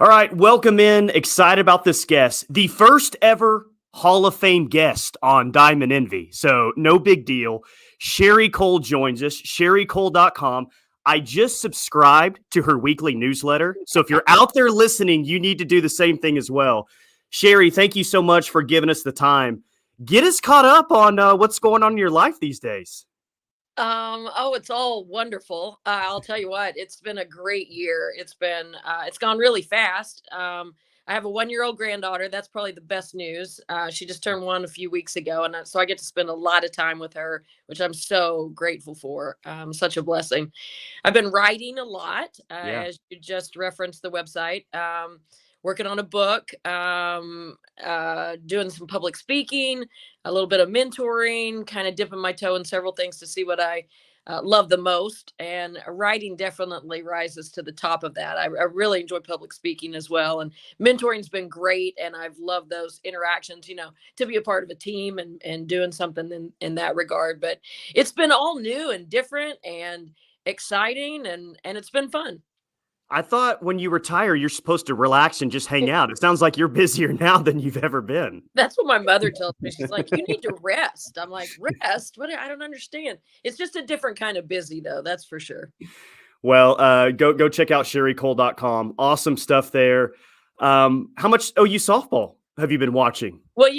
All right, welcome in. Excited about this guest. The first ever Hall of Fame guest on Diamond Envy. So, no big deal. Sherri Coale joins us, sherricoale.com. I just subscribed to her weekly newsletter. So, if you're out there listening, you need to do the same thing as well. Sherri, thank you so much for giving us the time. Get us caught up on what's going on in your life these days. It's all wonderful. I'll tell you what, it's been a great year. It's gone really fast. I have a 1-year-old granddaughter. That's probably the best news. She just turned 1 a few weeks ago, and so I get to spend a lot of time with her, which I'm so grateful for. Such a blessing. I've been writing a lot, Yeah. as you just referenced the website. Working on a book, doing some public speaking, a little bit of mentoring, kind of dipping my toe in several things to see what I love the most. And writing definitely rises to the top of that. I really enjoy public speaking as well. And mentoring's been great. And I've loved those interactions, to be a part of a team and doing something in that regard. But it's been all new and different and exciting, and it's been fun. I thought when you retire, you're supposed to relax and just hang out. It sounds like you're busier now than you've ever been. That's what my mother tells me. She's like, "You need to rest." I'm like, "Rest? What? I don't understand." It's just a different kind of busy, though. That's for sure. Well, go check out sherricoale.com. Awesome stuff there. How much OU softball have you been watching? Well,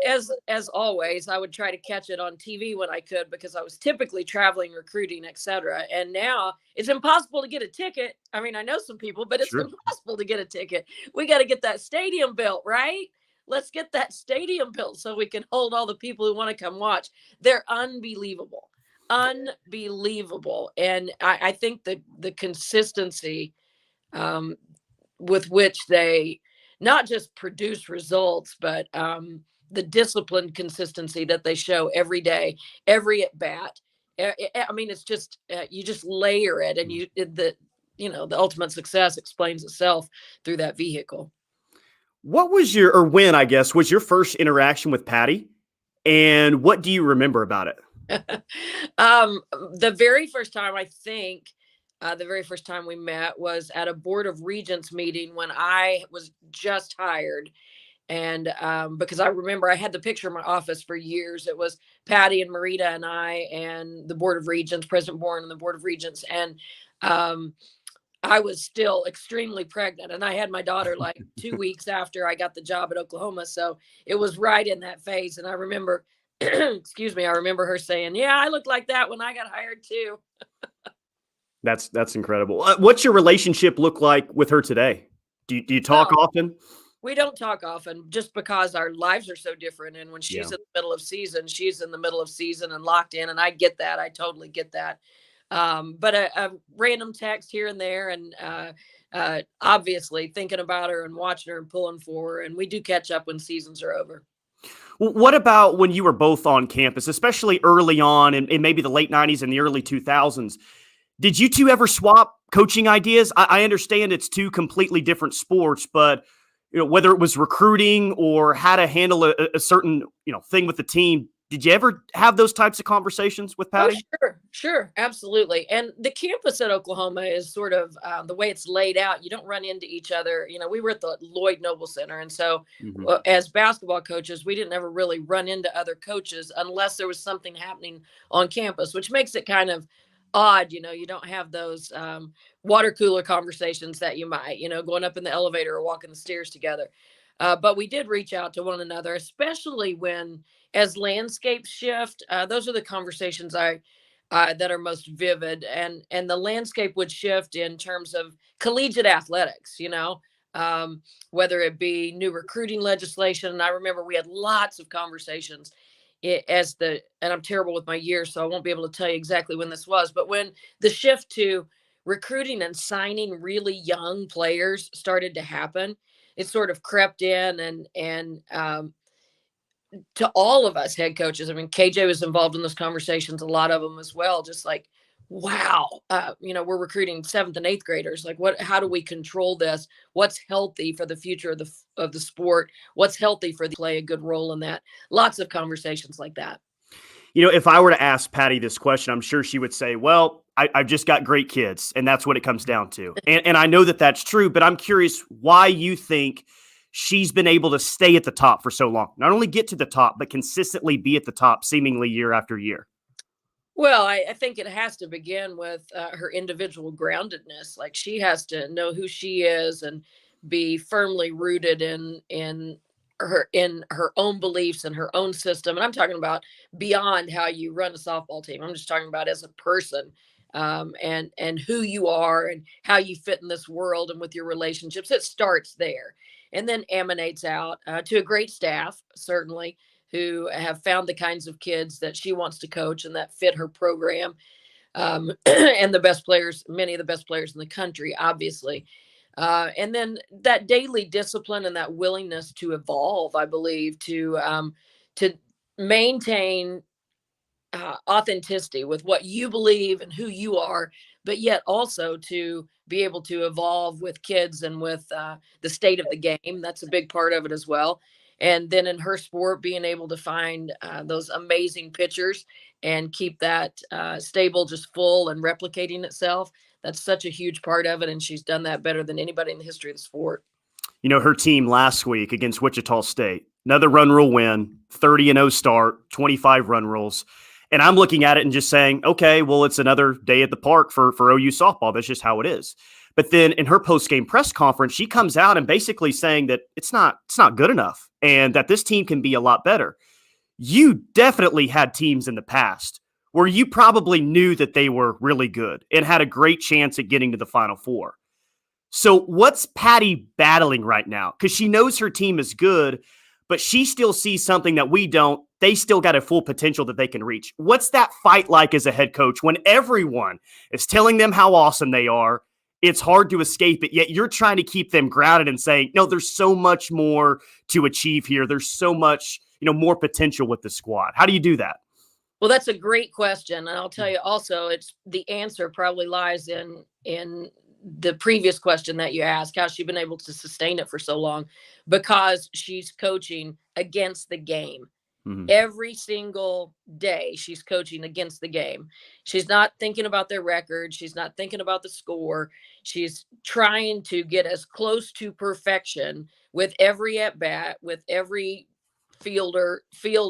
as always, I would try to catch it on TV when I could because I was typically traveling, recruiting, etc. And now it's impossible to get a ticket. I mean, I know some people, but it's Sure. impossible to get a ticket. We got to get that stadium built, right? Let's get that stadium built so we can hold all the people who want to come watch. They're unbelievable, unbelievable, and I think the consistency um, with which they not just produce results, but the disciplined consistency that they show every day, every at bat. I mean, it's just you just layer it, and the ultimate success explains itself through that vehicle. What was your, or when, I guess, was your first interaction with Patty? And what do you remember about it? um, the very first time I think the very first time we met was at a board of regents meeting when I was just hired. And because I remember I had the picture in my office for years. It was Patty and Marita and I and the board of regents, President Bourne and the board of regents. And um, I was still extremely pregnant. And I had my daughter like 2 weeks after I got the job at Oklahoma. So it was right in that phase. And I remember, excuse me, I remember her saying, "Yeah, I looked like that when I got hired too." That's incredible. What's your relationship look like with her today? Do you talk Well, often? we don't talk often just because our lives are so different. And when Yeah. she's in the middle of season, she's in the middle of season and locked in. And I get that. I totally get that. But a random text here and there, and obviously thinking about her and watching her and pulling for her. And we do catch up when seasons are over. What about when you were both on campus, especially early on in maybe the late 90s and the early 2000s? Did you two ever swap coaching ideas? I understand it's two completely different sports, but whether it was recruiting or how to handle a certain thing with the team, did you ever have those types of conversations with Oh, Patty? sure, sure, absolutely. And the campus at Oklahoma is sort of the way it's laid out. You don't run into each other. We were at the Lloyd Noble Center, and so Hmm. as basketball coaches, we didn't ever really run into other coaches unless there was something happening on campus, which makes it kind of odd. You don't have those water cooler conversations that you might, going up in the elevator or walking the stairs together. But we did reach out to one another, especially when as landscapes shift. Those are the conversations I that are most vivid, and the landscape would shift in terms of collegiate athletics. Whether it be new recruiting legislation. And I remember we had lots of conversations and I'm terrible with my years, so I won't be able to tell you exactly when this was, but when the shift to recruiting and signing really young players started to happen, it sort of crept in and to all of us head coaches. I mean, KJ was involved in those conversations, a lot of them as well. Just like, wow, we're recruiting seventh and eighth graders. Like, how do we control this? What's healthy for the future of the sport? What's healthy for the play a good role in that? Lots of conversations like that. If I were to ask Patty this question, I'm sure she would say, well, I've just got great kids, and that's what it comes down to. And I know that that's true, but I'm curious why you think she's been able to stay at the top for so long. Not only get to the top, but consistently be at the top seemingly year after year. Well, I think it has to begin with her individual groundedness. Like she has to know who she is and be firmly rooted in her own beliefs and her own system. And I'm talking about beyond how you run a softball team. I'm just talking about as a person, and who you are and how you fit in this world and with your relationships. It starts there, and then emanates out to a great staff, certainly, who have found the kinds of kids that she wants to coach and that fit her program. And the best players, many of the best players in the country, obviously. And then that daily discipline and that willingness to evolve, I believe, to maintain authenticity with what you believe and who you are, but yet also to be able to evolve with kids and with the state of the game. That's a big part of it as well. And then in her sport, being able to find those amazing pitchers and keep that stable, just full and replicating itself. That's such a huge part of it. And she's done that better than anybody in the history of the sport. Her team last week against Wichita State, another run rule win, 30-0 start, 25 run rules. And I'm looking at it and just saying, okay, well, it's another day at the park for OU softball. That's just how it is. But then in her post-game press conference, she comes out and basically saying that it's not good enough and that this team can be a lot better. You definitely had teams in the past where you probably knew that they were really good and had a great chance at getting to the Final Four. So what's Patty battling right now? Because she knows her team is good, but she still sees something that we don't. They still got a full potential that they can reach. What's that fight like as a head coach when everyone is telling them how awesome they are? It's hard to escape it, yet you're trying to keep them grounded and saying, no, there's so much more to achieve here. There's so much, more potential with the squad. How do you do that? Well, that's a great question. And I'll tell you also, it's the answer probably lies in the previous question that you asked, how she's been able to sustain it for so long, because she's coaching against the game. Mm-hmm. Every single day she's coaching against the game. She's not thinking about their record. She's not thinking about the score. She's trying to get as close to perfection with every at bat, with every field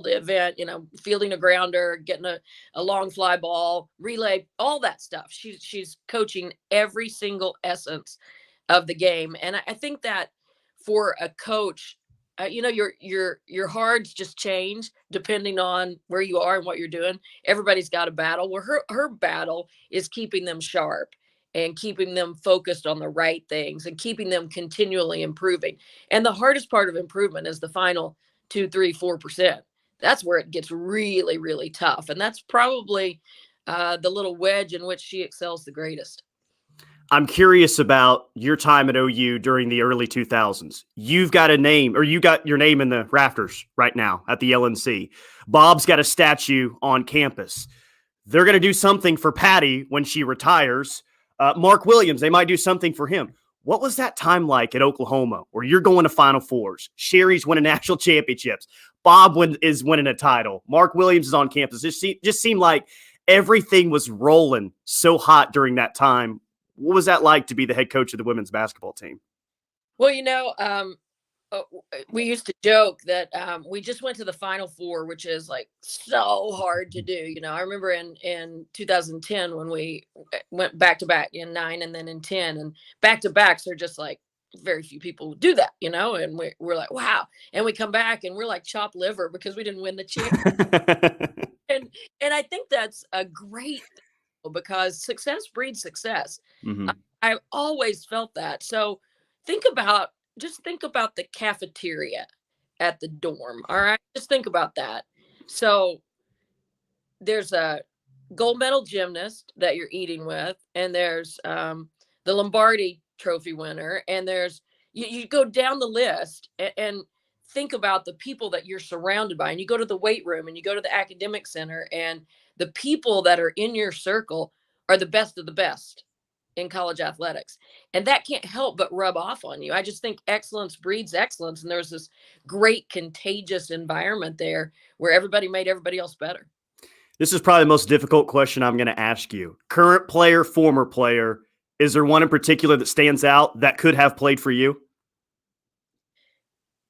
event, fielding a grounder, getting a long fly ball, relay, all that stuff. She's coaching every single essence of the game. And I think that for a coach, your hards just change depending on where you are and what you're doing. Everybody's got a battle where her battle is keeping them sharp and keeping them focused on the right things and keeping them continually improving. And the hardest part of improvement is the final 2, 3, 4%. That's where it gets really, really tough. And that's probably the little wedge in which she excels the greatest. I'm curious about your time at OU during the early 2000s. You've got a name, or you got your name in the rafters right now at the LNC. Bob's got a statue on campus. They're going to do something for Patty when she retires. Mark Williams, they might do something for him. What was that time like at Oklahoma where you're going to Final Fours? Sherri's winning national championships. Bob is winning a title. Mark Williams is on campus. It just seemed like everything was rolling so hot during that time. What was that like to be the head coach of the women's basketball team? Well, we used to joke that we just went to the Final Four, which is like so hard to do. I remember in 2010 when we went back to back in 9 and then in 10, and back to backs are just like very few people do that, and we're like, wow. And we come back and we're like chopped liver because we didn't win the championship. and I think that's a great thing because success breeds success. Mm-hmm. I've always felt that. So think about the cafeteria at the dorm. All right. Just think about that. So there's a gold medal gymnast that you're eating with, and there's the Lombardi trophy winner. And there's, you go down the list and think about the people that you're surrounded by, and you go to the weight room and you go to the academic center, and the people that are in your circle are the best of the best in college athletics. And that can't help but rub off on you. I just think excellence breeds excellence. And there's this great contagious environment there where everybody made everybody else better. This is probably the most difficult question I'm going to ask you. Current player, former player. Is there one in particular that stands out that could have played for you?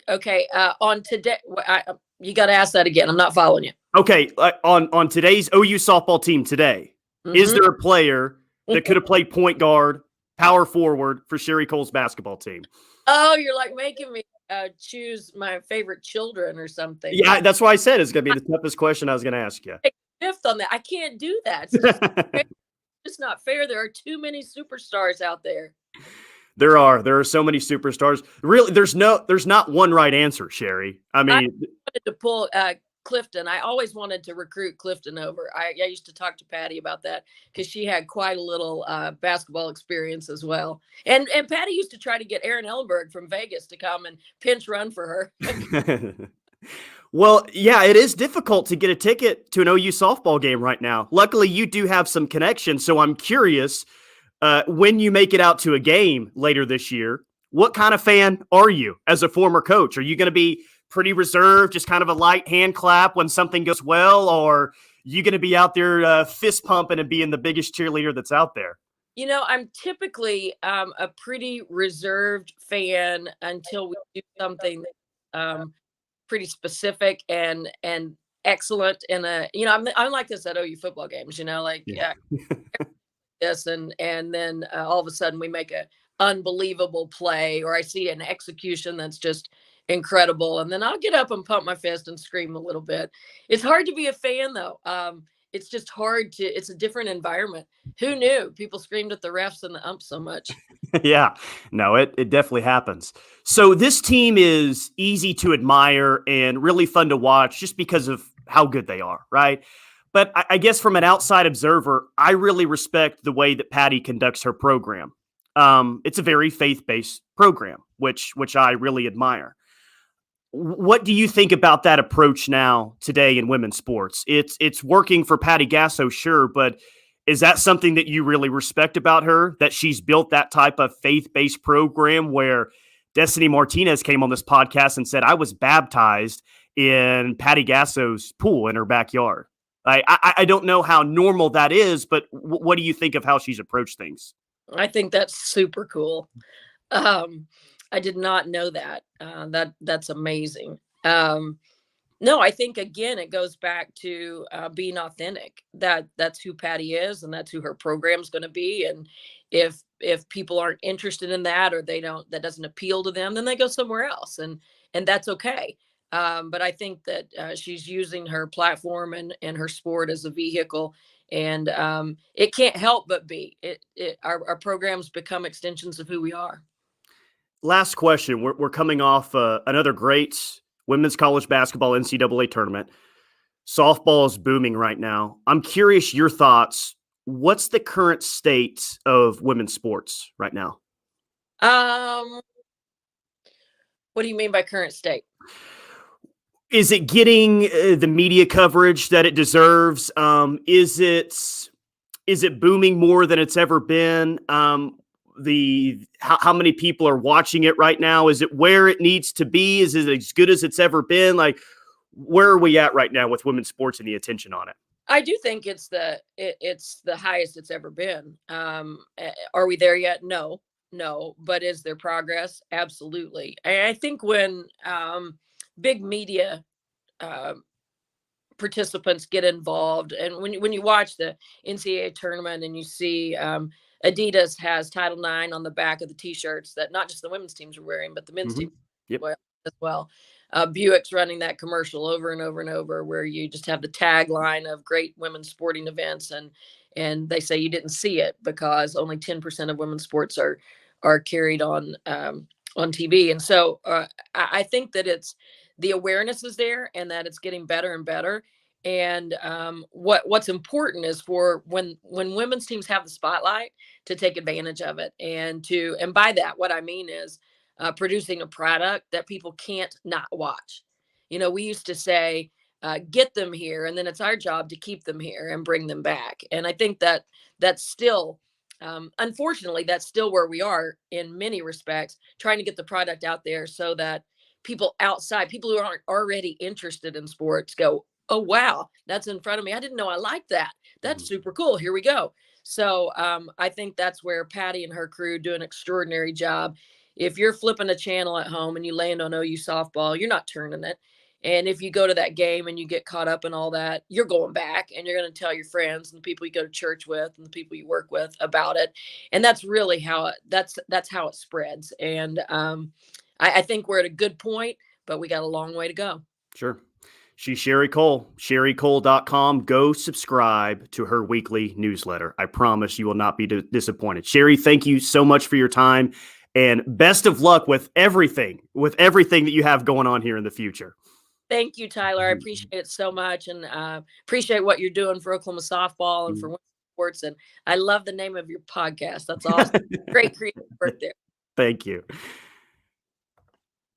Okay, on today, you got to ask that again. I'm not following you. Okay, on today's OU softball team today, is Mhm. there a player that could have played point guard, power forward for Sherri Coale's basketball team? Oh, you're like making me choose my favorite children or something. Yeah, that's why I said it's going to be the toughest question I was going to ask you. Take a fifth on that. I can't do that. It's not fair. There are too many superstars out there. There are so many superstars. Really, there's not one right answer, Sherri. I I mean, wanted to pull Clifton. I always wanted to recruit Clifton over. I used to talk to Patty about that because she had quite a little basketball experience as well. And Patty used to try to get Aaron Ellenberg from Vegas to come and pinch run for her. well, yeah, it is difficult to get a ticket to an OU softball game right now. Luckily, you do have some connections, so I'm curious when you make it out to a game later this year. What kind of fan are you as a former coach? Are you going to be pretty reserved, just kind of a light hand clap when something goes well, or you going to be out there fist pumping and being the biggest cheerleader that's out there? I'm typically a pretty reserved fan until we do something pretty specific and excellent in a I'm like this at OU football games, like Yeah. this and then all of a sudden we make a unbelievable play or I see an execution that's just incredible and then I'll get up and pump my fist and scream a little bit. It's hard to be a fan though. It's just hard to it's a different environment. Who knew people screamed at the refs and the umps so much? Yeah, no, it definitely happens. So this team is easy to admire and really fun to watch just because of how good they are, right? But I guess from an outside observer, I really respect the way that Patty conducts her program. It's a very faith-based program, which I really admire. What do you think about that approach now today in women's sports? It's working for Patty Gasso, sure, but is that something that you really respect about her? That she's built that type of faith-based program where Destiny Martinez came on this podcast and said, I was baptized in Patty Gasso's pool in her backyard. I don't know how normal that is, but what do you think of how she's approached things? I think that's super cool. Um, I did not know that. That's amazing. No, I think again it goes back to being authentic. That's who Patty is, and that's who her program's going to be. And if people aren't interested in that, or that doesn't appeal to them, then they go somewhere else, and that's okay. But I think that she's using her platform and her sport as a vehicle, and it can't help but be our programs become extensions of who we are. Last question. We're coming off another great women's college basketball NCAA tournament. Softball is booming right now. I'm curious your thoughts. What's the current state of women's sports right now? Um, what do you mean by current state? Is it getting the media coverage that it deserves? Is it booming more than it's ever been? How many people are watching it right now? Is it where it needs to be? Is it as good as it's ever been? Like, where are we at right now with women's sports and the attention on it? I do think it's the highest it's ever been. Are we there yet? No, no. But is there progress? Absolutely. I think when big media uh, participants get involved, and when you watch the NCAA tournament and you see Adidas has Title IX on the back of the T-shirts that not just the women's teams are wearing, but the men's Mm-hmm. team Yep. as well. Buick's running that commercial over and over and over, where you just have the tagline of great women's sporting events, and they say you didn't see it because only 10% of women's sports are carried on TV. And so I think that it's the awareness is there, and that it's getting better and better. And what's important is for when women's teams have the spotlight, to take advantage of it, and by that what I mean is producing a product that people can't not watch. We used to say, get them here, and then it's our job to keep them here and bring them back. And I think that that's still, unfortunately, that's still where we are in many respects, trying to get the product out there so that people outside, people who aren't already interested in sports, go, oh, wow, that's in front of me. I didn't know I liked that. That's Mhm. super cool. Here we go. So I think that's where Patty and her crew do an extraordinary job. If you're flipping a channel at home and you land on OU softball, you're not turning it. And if you go to that game and you get caught up in all that, you're going back and you're going to tell your friends and the people you go to church with and the people you work with about it. And that's really how that's how it spreads. And I think we're at a good point, but we got a long way to go. Sure. She's Sherri Coale, sherricoale.com. Go subscribe to her weekly newsletter. I promise you will not be disappointed. Sherri, thank you so much for your time and best of luck with everything that you have going on here in the future. Thank you, Tyler. I appreciate it so much, and appreciate what you're doing for Oklahoma softball and for women's sports. And I love the name of your podcast. That's awesome. Great creative work there. Thank you.